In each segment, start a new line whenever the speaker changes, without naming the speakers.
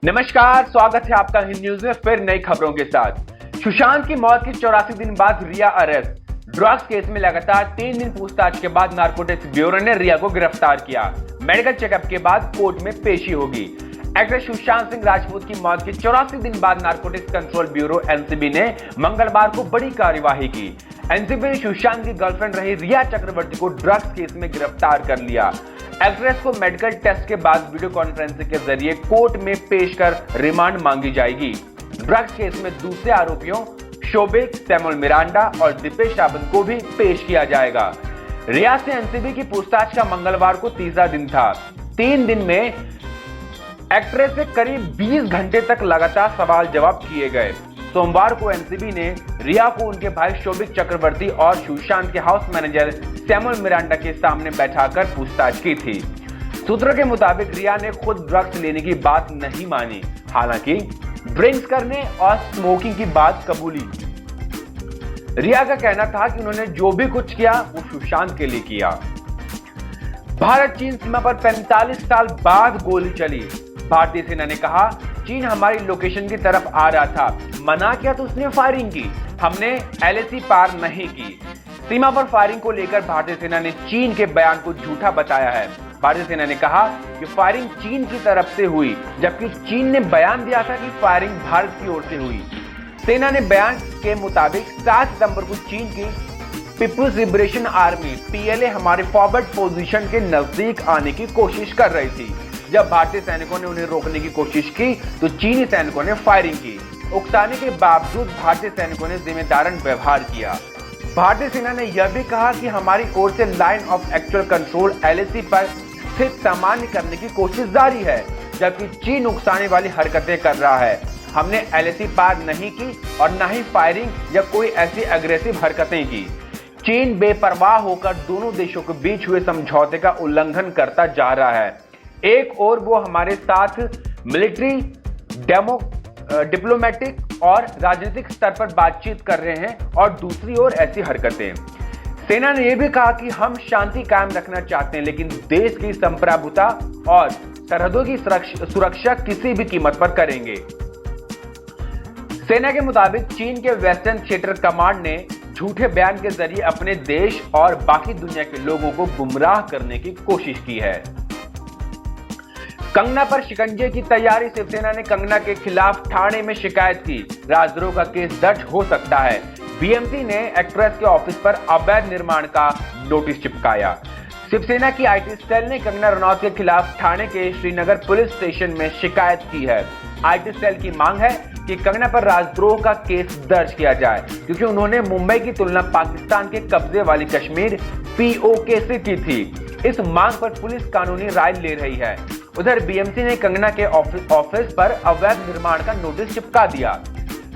नमस्कार, स्वागत है आपका हिंद न्यूज में फिर नई खबरों के साथ। सुशांत की मौत के 84 दिन बाद रिया अरेस्ट। ड्रग्स केस में लगातार 3 दिन पूछताछ के बाद नारकोटिक्स ब्यूरो ने रिया को गिरफ्तार किया। मेडिकल चेकअप के बाद कोर्ट में पेशी होगी। एक्टर सुशांत सिंह राजपूत की मौत के 84 दिन बाद नारकोटिक्स कंट्रोल ब्यूरो एनसीबी ने मंगलवार को बड़ी कार्यवाही की। एनसीबी ने सुशांत की गर्लफ्रेंड रही रिया चक्रवर्ती को ड्रग्स केस में गिरफ्तार कर लिया। एक्ट्रेस को मेडिकल टेस्ट के बाद वीडियो कॉन्फ्रेंसिंग के जरिए कोर्ट में पेश कर रिमांड मांगी जाएगी। ड्रग्स केस में दूसरे आरोपियों शोभिक, सैमुअल मिरांडा और दीपेश रावत को भी पेश किया जाएगा। रिया से एनसीबी की पूछताछ का मंगलवार को तीसरा दिन था। 3 दिन में एक्ट्रेस से करीब 20 घंटे तक लगातार सवाल जवाब किए गए। सोमवार को एनसीबी ने रिया को उनके भाई शोभिक चक्रवर्ती और सुशांत के हाउस मैनेजर सैमुअल मिरांडा के सामने बैठाकर पूछताछ की थी। सूत्रों के मुताबिक रिया ने खुद ड्रग्स लेने की बात नहीं मानी, हालांकि ड्रिंक्स करने और स्मोकिंग की बात कबूली। रिया का कहना था कि उन्होंने जो भी कुछ किया वो सुशांत के लिए किया। भारत चीन सीमा पर 45 साल बाद गोली चली। भारतीय सेना ने कहा, चीन हमारी लोकेशन की तरफ आ रहा था, मना किया तो उसने फायरिंग की। हमने एलएसी पार नहीं की। सीमा पर फायरिंग को लेकर भारतीय सेना ने चीन के बयान को झूठा बताया है। भारतीय सेना ने कहा कि फायरिंग चीन की तरफ से हुई, जबकि चीन ने बयान दिया था कि फायरिंग भारत की ओर से हुई। सेना ने बयान के मुताबिक 7 सितंबर को चीन की पीपुल्स लिबरेशन आर्मी पीएलए हमारे फॉरवर्ड पोजीशन के नजदीक आने की कोशिश कर रही थी। जब भारतीय सैनिकों ने उन्हें रोकने की कोशिश की तो चीनी सैनिकों ने फायरिंग की। उकसाने के बावजूद भारतीय सैनिकों ने जिम्मेदारान व्यवहार किया। भारतीय सेना ने यह भी कहा कि हमारी ओर से line of actual control LAC पर स्थित सामान्य करने की कोशिश जारी है, जबकि चीन उकसाने वाली हरकतें कर रहा है। हमने एलएसी पार नहीं की और न ही फायरिंग या कोई ऐसी अग्रेसिव हरकतें की। चीन बेपरवाह होकर दोनों देशों के बीच हुए समझौते का उल्लंघन करता जा रहा है। एक और वो हमारे साथ मिलिट्री, डिप्लोमेटिक और राजनीतिक स्तर पर बातचीत कर रहे हैं और दूसरी ओर ऐसी हरकतें। सेना ने यह भी कहा कि हम शांति कायम रखना चाहते हैं, लेकिन देश की संप्रभुता और सरहदों की सुरक्षा किसी भी कीमत पर करेंगे। सेना के मुताबिक चीन के वेस्टर्न थिएटर कमांड ने झूठे बयान के जरिए अपने देश और बाकी दुनिया के लोगों को गुमराह करने की कोशिश की है। कंगना पर शिकंजे की तैयारी। शिवसेना ने कंगना के खिलाफ ठाणे में शिकायत की। राजद्रोह का केस दर्ज हो सकता है। बीएमसी ने एक्ट्रेस के ऑफिस पर अवैध निर्माण का नोटिस चिपकाया। शिवसेना की आईटी सेल ने कंगना रनौत के खिलाफ ठाणे के श्रीनगर पुलिस स्टेशन में शिकायत की है। आईटी सेल की मांग है कि कंगना पर राजद्रोह का केस दर्ज किया जाए, क्योंकि उन्होंने मुंबई की तुलना पाकिस्तान के कब्जे वाली कश्मीर पीओके से की थी। इस मांग पर पुलिस कानूनी राय ले रही है। उधर बीएमसी ने कंगना के ऑफिस पर अवैध निर्माण का नोटिस चिपका दिया।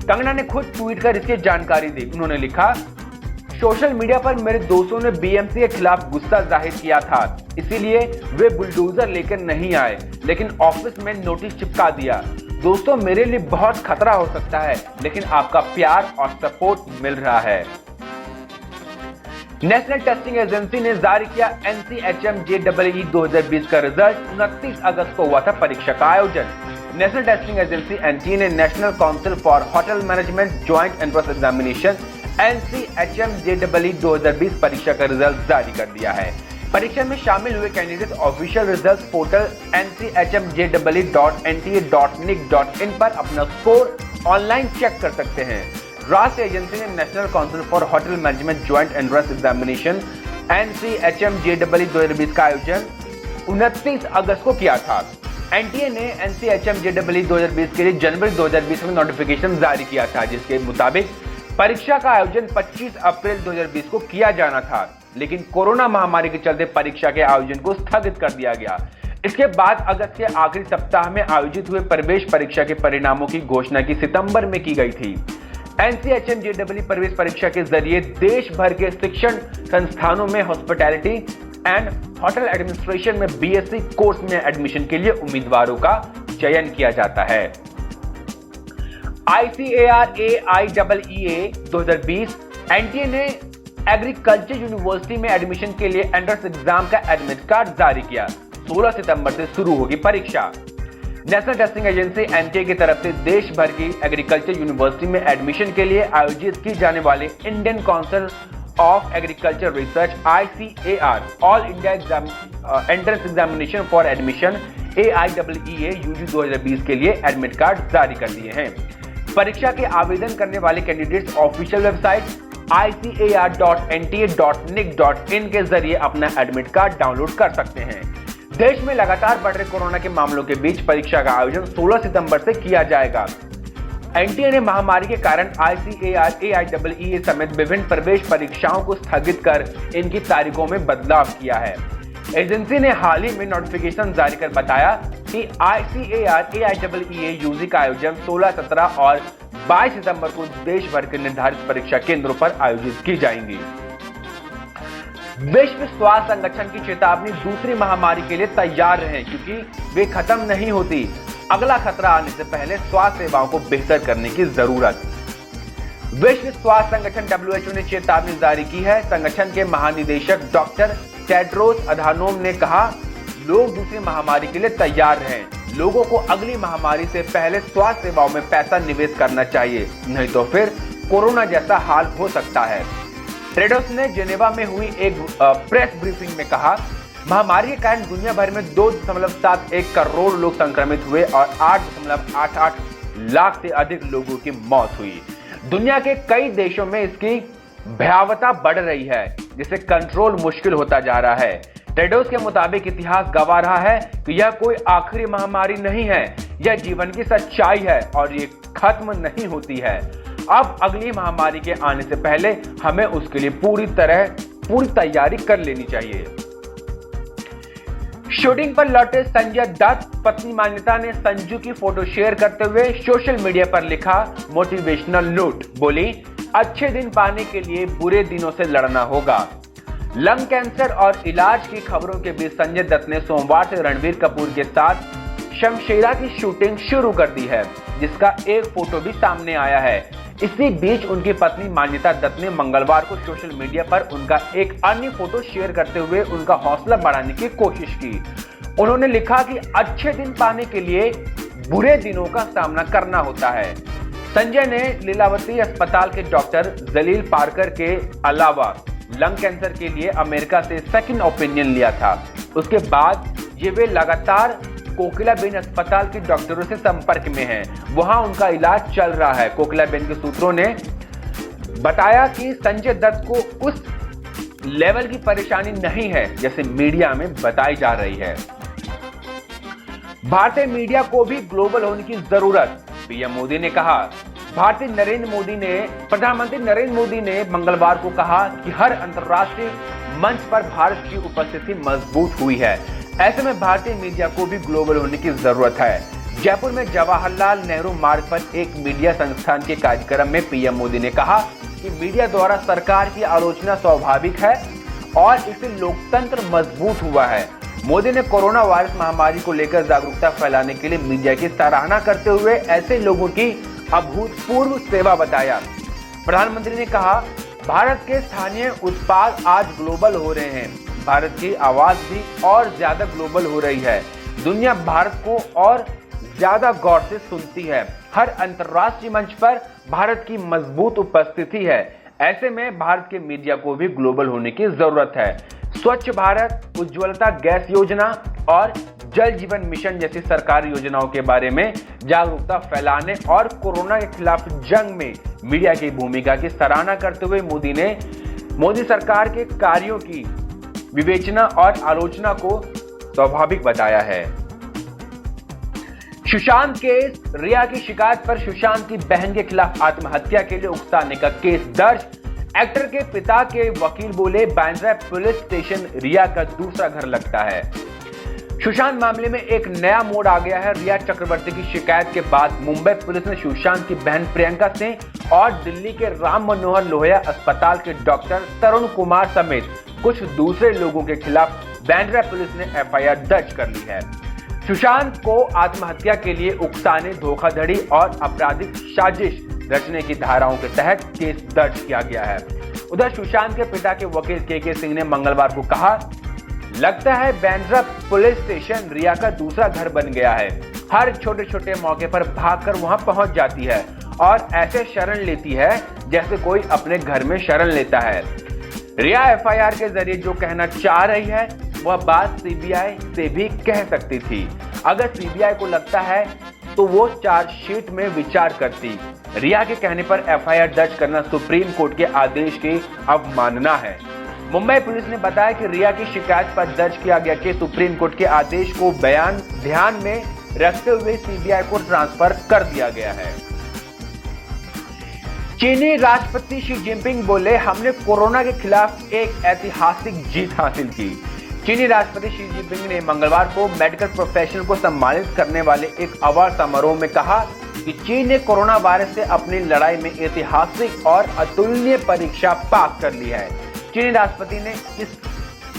कंगना ने खुद ट्वीट कर इसकी जानकारी दी। उन्होंने लिखा, सोशल मीडिया पर मेरे दोस्तों ने बीएमसी के खिलाफ गुस्सा जाहिर किया था, इसीलिए वे बुलडोजर लेकर नहीं आए, लेकिन ऑफिस में नोटिस चिपका दिया। दोस्तों, मेरे लिए बहुत खतरा हो सकता है, लेकिन आपका प्यार और सपोर्ट मिल रहा है। नेशनल टेस्टिंग एजेंसी ने जारी किया एनसीएचएम जेईई 2020 का रिजल्ट। 29 अगस्त को हुआ था परीक्षा का आयोजन। नेशनल टेस्टिंग एजेंसी एनटीए ने national council for hotel management joint entrance examination NCHM JEE 2020 परीक्षा का रिजल्ट जारी कर दिया है। परीक्षा में शामिल हुए candidate official result portal nchm.jee.nta.nic.in पर अपना स्कोर ऑनलाइन चेक कर सकते हैं। राष्ट्रीय एजेंसी ने national council for hotel management joint entrance examination NCHM JEE 2020 का आयोजन 29 अगस्त को किया था। एनटीए ने एनसीएचएम जेईई 2020 के लिए जनवरी 2020 में नोटिफिकेशन जारी किया था, जिसके मुताबिक परीक्षा का आयोजन 25 अप्रैल 2020 को किया जाना था, लेकिन कोरोना महामारी के चलते परीक्षा के आयोजन को स्थगित कर दिया गया। इसके बाद अगस्त के आखिरी सप्ताह में आयोजित हुए प्रवेश परीक्षा के परिणामों की घोषणा की सितंबर में की गई थी। एनसीएचएम जेईई प्रवेश परीक्षा के जरिए देश भर के शिक्षण संस्थानों में हॉस्पिटैलिटी एंड होटल एडमिनिस्ट्रेशन में बीएससी कोर्स में एडमिशन के लिए उम्मीदवारों का चयन किया जाता है। ICAR-AIEEA 2020 एनटीए ने एग्रीकल्चर यूनिवर्सिटी में एडमिशन के लिए एंट्रेंस एग्जाम का एडमिट कार्ड जारी किया। 16 सितंबर से शुरू होगी परीक्षा। नेशनल टेस्टिंग एजेंसी एनटीए की तरफ से देश भर की एग्रीकल्चर यूनिवर्सिटी में एडमिशन के लिए आयोजित की जाने वाले Indian council of agriculture research ICAR all India entrance examination for admission AIEEA UG 2020 के लिए एडमिट कार्ड जारी कर दिए हैं। परीक्षा के आवेदन करने वाले कैंडिडेट्स ऑफिशियल वेबसाइट icar.nta.nic.in के जरिए अपना एडमिट कार्ड डाउनलोड कर सकते हैं। देश में लगातार बढ़ रहे कोरोना के मामलों के बीच परीक्षा का आयोजन 16 सितंबर से किया जाएगा। एनटीए ने महामारी के कारण ICAR AIEEA समेत विभिन्न प्रवेश परीक्षाओं को स्थगित कर इनकी तारीखों में बदलाव किया है। एजेंसी ने हाल ही में नोटिफिकेशन जारी कर बताया कि ICAR AIEEA UG का आयोजन 16, 17 और 22 सितंबर को देश भर के निर्धारित परीक्षा केंद्रों पर आयोजित की जाएंगी। विश्व स्वास्थ्य संगठन की चेतावनी, दूसरी महामारी के लिए तैयार रहें क्योंकि वे खत्म नहीं होती। अगला खतरा आने से पहले स्वास्थ्य सेवाओं को बेहतर करने की जरूरत। विश्व स्वास्थ्य संगठन WHO ने चेतावनी जारी की है। संगठन के महानिदेशक डॉक्टर टेड्रोस अधानोम ने कहा, लोग दूसरी महामारी के लिए तैयार रहें। लोगों को अगली महामारी से पहले स्वास्थ्य सेवाओं में पैसा निवेश करना चाहिए, नहीं तो फिर कोरोना जैसा हाल हो सकता है। टेड्रोस ने जेनेवा में हुई एक प्रेस ब्रीफिंग में कहा, महामारी के कारण दुनिया भर में 2.71 करोड़ लोग संक्रमित हुए और 8.88 लाख से अधिक लोगों की मौत हुई। दुनिया के कई देशों में इसकी भयावहता बढ़ रही है, जिसे कंट्रोल मुश्किल होता जा रहा है। टेड्रोस के मुताबिक इतिहास गवाह रहा है कि यह कोई आखिरी महामारी नहीं है, यह जीवन की सच्चाई है और ये खत्म नहीं होती है। अब अगली महामारी के आने से पहले हमें उसके लिए पूरी तैयारी कर लेनी चाहिए। शूटिंग पर लौटे संजय दत्त, पत्नी मान्यता ने संजू की फोटो शेयर करते हुए सोशल मीडिया पर लिखा मोटिवेशनल नोट। बोली, अच्छे दिन पाने के लिए बुरे दिनों से लड़ना होगा। लंग कैंसर और इलाज की खबरों के बीच संजय दत्त ने सोमवार से रणबीर कपूर के साथ शमशेरा की शूटिंग शुरू कर दी है, जिसका एक फोटो भी सामने आया है। इसी बीच उनकी पत्नी मान्यता दत्त ने मंगलवार को सोशल मीडिया पर उनका एक अन्य फोटो शेयर करते हुए उनका हौसला बढ़ाने की कोशिश की। उन्होंने लिखा कि अच्छे दिन पाने के लिए बुरे दिनों का सामना करना होता है। संजय ने लीलावती अस्पताल के डॉक्टर जलील पार्कर के अलावा लंग कैंसर के लिए अमेरिका से सेकंड ओपिनियन लिया था। उसके बाद ये वे लगातार कोकिलाबेन अस्पताल के डॉक्टरों से संपर्क में हैं। वहां उनका इलाज चल रहा है। कोकिलाबेन के सूत्रों ने बताया कि संजय दत्त को उस लेवल की परेशानी नहीं है जैसे मीडिया में बताई जा रही है। भारतीय मीडिया को भी ग्लोबल होने की जरूरत, पीएम मोदी ने कहा। प्रधानमंत्री नरेंद्र मोदी ने मंगलवार को कहा कि हर अंतर्राष्ट्रीय मंच पर भारत की उपस्थिति मजबूत हुई है। ऐसे में भारतीय मीडिया को भी ग्लोबल होने की जरूरत है। जयपुर में जवाहरलाल नेहरू मार्ग पर एक मीडिया संस्थान के कार्यक्रम में पीएम मोदी ने कहा कि मीडिया द्वारा सरकार की आलोचना स्वाभाविक है और इससे लोकतंत्र मजबूत हुआ है। मोदी ने कोरोना वायरस महामारी को लेकर जागरूकता फैलाने के लिए मीडिया की सराहना करते हुए ऐसे लोगों की अभूतपूर्व सेवा बताया। प्रधानमंत्री ने कहा, भारत के स्थानीय उत्पाद आज ग्लोबल हो रहे हैं। भारत की आवाज भी और ज्यादा ग्लोबल हो रही है। दुनिया भारत को और ज्यादा गौर से सुनती है। हर अंतर्राष्ट्रीय मंच पर भारत की मजबूत उपस्थिति है। ऐसे में भारत के मीडिया को भी ग्लोबल होने की जरूरत है। स्वच्छ भारत, उज्ज्वलता गैस योजना और जल जीवन मिशन जैसी सरकारी योजनाओं के बारे में जागरूकता फैलाने और कोरोना के खिलाफ जंग में मीडिया की भूमिका की सराहना करते हुए मोदी सरकार के कार्यों की विवेचना और आलोचना को स्वाभाविक बताया है। सुशांत केस, रिया की शिकायत पर सुशांत की बहन के खिलाफ आत्महत्या के लिए उकसाने का केस दर्ज। एक्टर के पिता के वकील बोले, बांद्रा पुलिस स्टेशन रिया का दूसरा घर लगता है। सुशांत मामले में एक नया मोड़ आ गया है। रिया चक्रवर्ती की शिकायत के बाद मुंबई पुलिस ने सुशांत की बहन प्रियंका सिंह और दिल्ली के राम मनोहर लोहिया अस्पताल के डॉक्टर तरुण कुमार समेत कुछ दूसरे लोगों के खिलाफ बांद्रा पुलिस ने एफआईआर दर्ज कर ली है। सुशांत को आत्महत्या के लिए उकसाने, धोखाधड़ी और आपराधिक साजिश रचने की धाराओं के तहत केस दर्ज किया गया है। उधर सुशांत के पिता के वकील के सिंह ने मंगलवार को कहा, लगता है बांद्रा पुलिस स्टेशन रिया का दूसरा घर बन गया है। हर छोटे छोटे मौके पर भागकर वहां पहुंच जाती है और ऐसे शरण लेती है जैसे कोई अपने घर में शरण लेता है। रिया एफआईआर के जरिए जो कहना चाह रही है वह बात सीबीआई से भी कह सकती थी। अगर सीबीआई को लगता है तो वो चार्जशीट में विचार करती। रिया के कहने पर एफआईआर दर्ज करना सुप्रीम कोर्ट के आदेश की अवमानना है। मुंबई पुलिस ने बताया कि रिया की शिकायत पर दर्ज किया गया केस सुप्रीम कोर्ट के आदेश को ध्यान में रखते हुए सीबीआई को ट्रांसफर कर दिया गया है। चीनी राष्ट्रपति शी जिनपिंग बोले, हमने कोरोना के खिलाफ एक ऐतिहासिक जीत हासिल की। चीनी राष्ट्रपति शी जिनपिंग ने मंगलवार को मेडिकल प्रोफेशनल को सम्मानित करने वाले एक अवार्ड समारोह में कहा कि चीन ने कोरोना वायरस से अपनी लड़ाई में ऐतिहासिक और अतुलनीय परीक्षा पास कर ली है। चीनी राष्ट्रपति ने इस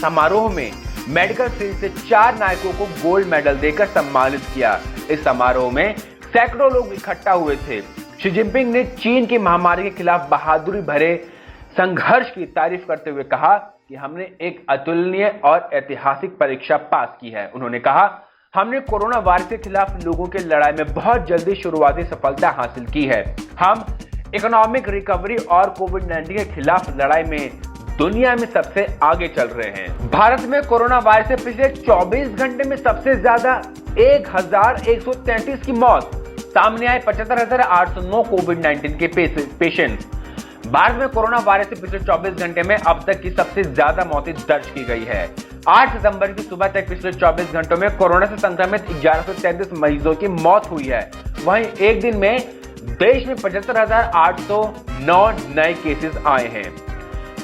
समारोह में मेडिकल फील्ड से 4 नायकों को गोल्ड मेडल देकर सम्मानित किया। इस समारोह में सैकड़ों लोग इकट्ठा हुए थे। शी जिनपिंग ने चीन की महामारी के खिलाफ बहादुरी भरे संघर्ष की तारीफ करते हुए कहा कि हमने एक अतुलनीय और ऐतिहासिक परीक्षा पास की है। उन्होंने कहा, हमने कोरोना वायरस के खिलाफ लोगों की लड़ाई में बहुत जल्दी शुरुआती सफलता हासिल की है। हम इकोनॉमिक रिकवरी और कोविड-19 के खिलाफ लड़ाई में दुनिया में सबसे आगे चल रहे हैं। भारत में कोरोना वायरस से पिछले 24 घंटे में सबसे ज्यादा 1133 की मौत सामने आए। 75,809 कोविड-19 के पेशेंट। भारत में कोरोना वायरस से पिछले 24 घंटे में अब तक की सबसे ज्यादा मौतें दर्ज की गई है। 8 सितंबर की सुबह तक पिछले 24 घंटों में कोरोना से संक्रमित 1133 मरीजों की मौत हुई है। वहीं एक दिन में देश में 75,809 नए केसेस आए हैं।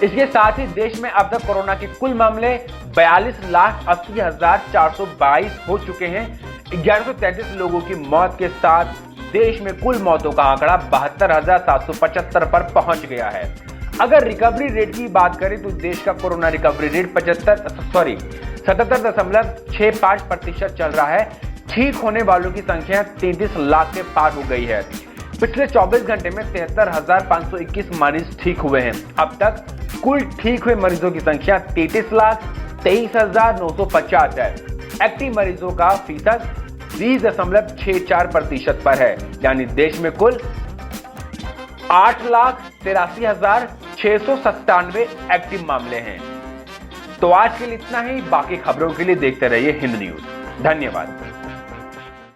इसके साथ ही देश में अब तक कोरोना के कुल मामले 42,80,422 हो चुके हैं। 1133 लोगों की मौत के साथ देश में कुल मौतों का आंकड़ा 72,775 पर पहुंच गया है। अगर रिकवरी रेट की बात करें तो देश का कोरोना रिकवरी रेट 77.65% चल रहा है। ठीक होने वालों की संख्या 33 लाख के पार हो गई है। पिछले 24 घंटे में 73,521 मरीज ठीक हुए हैं। अब तक कुल ठीक हुए मरीजों की संख्या 33,23,950 है। एक्टिव मरीजों का फीसद 20.64% पर है। यानी देश में कुल 8,83,697 एक्टिव मामले हैं। तो आज के लिए इतना ही। बाकी खबरों के लिए देखते रहिए हिंद न्यूज। धन्यवाद।